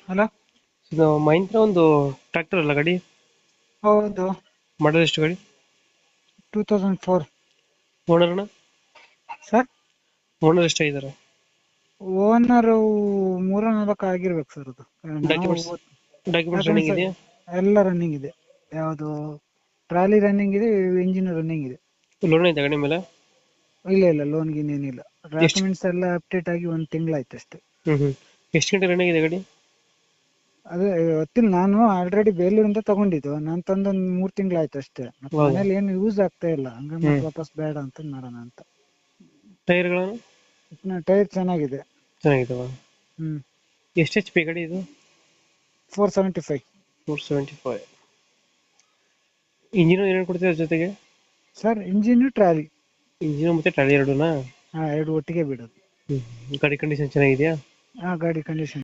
Hello. ಇದು ಮಹೀಂದ್ರ ಒಂದು tractor ಅಲ್ಲ ಗಾಡಿ, ಹೌದು. ಮಾಡಲ್ ಎಷ್ಟು ಗಾಡಿ? 2004. ಓನರ್ನ ಸರ್, ಓನರ್ ಎಷ್ಟಾಗಿದ್ದಾರೆ? ಓನರು 3-4 ಆಗಿರ್ಬೇಕು ಸರ್. ಅದು ನಾವು ಡಾಕ್ಯುಮೆಂಟ್ಸ್ ರನ್ನಿಂಗ್ ಡಾಕ್ಯುಮೆಂಟ್ಸ್ ಇದೆಯಾ? ಎಲ್ಲ ರನ್ನಿಂಗ್ ಇದೆ. ಯಾವುದು ಟ್ರಾಲಿ ರನ್ನಿಂಗ್ ಇದೆ, ಇಂಜಿನ್ ರನ್ನಿಂಗ್ ಇದೆ. ಲೋನ್ ಐತೆ ಗಾಡಿ ಮೇಲೆ? ಇಲ್ಲ ಲೋನ್ ಗೀನ್ ಏನಿಲ್ಲ. ಡಾಕ್ಯುಮೆಂಟ್ಸ್ ಎಲ್ಲ ಅಪ್ಡೇಟ್ ಆಗಿ 1 ತಿಂಗಳಾಯ್ತು ಅಷ್ಟೇ. ಎಷ್ಟು ಗಂಟೆ ರನ್ನಿಂಗ್ ಇದೆ ಗಾಡಿ? ಅದೇ ಗೊತ್ತಿಲ್ಲ, ನಾನು ಆಲ್ರೆಡಿ ಬೇಲೂರಿಂದ ತಗೊಂಡಿದ್ದು. ನಾನು ತಂದೊಂದು 3 ತಿಂಗಳಾಯ್ತು ಅಷ್ಟೇ. ಮತ್ತೆ ಹೌದಾ? ಮನೇಲಿ ಏನು ಯೂಸ್ ಆಗ್ತಾ ಇಲ್ಲ, ಹಂಗ ಮತ್ತೆ ವಾಪಸ್ ಬೇಡ ಅಂತ ಮಾಡೋಣ ಅಂತ. ಟೈರ್ಗಳನ್ನು ಟೈರ್ ಚೆನ್ನಾಗಿದೆ. ಚೆನ್ನಾಗಿದಾವ? ಹ್ಮ್ ಎಷ್ಟು ಎಚ್ ಪಿ ಗಾಡಿ ಇದು? 475. 475. ಇಂಜಿನ್ ಏನೇನು ಕೊಡ್ತೀವಿ ಜೊತೆಗೆ? ಸರ್, ಇಂಜಿನ್ ಟ್ರಾಲಿ ಇಂಜಿನ್ ಮತ್ತೆ ಟ್ರಾಲಿ ಎರಡೂನಾ? ಎರಡು ಒಟ್ಟಿಗೆ ಬಿಡೋದು. ಗಾಡಿ ಕಂಡೀಷನ್ ಚೆನ್ನಾಗಿದೆಯಾ? ಗಾಡಿ ಕಂಡೀಷನ್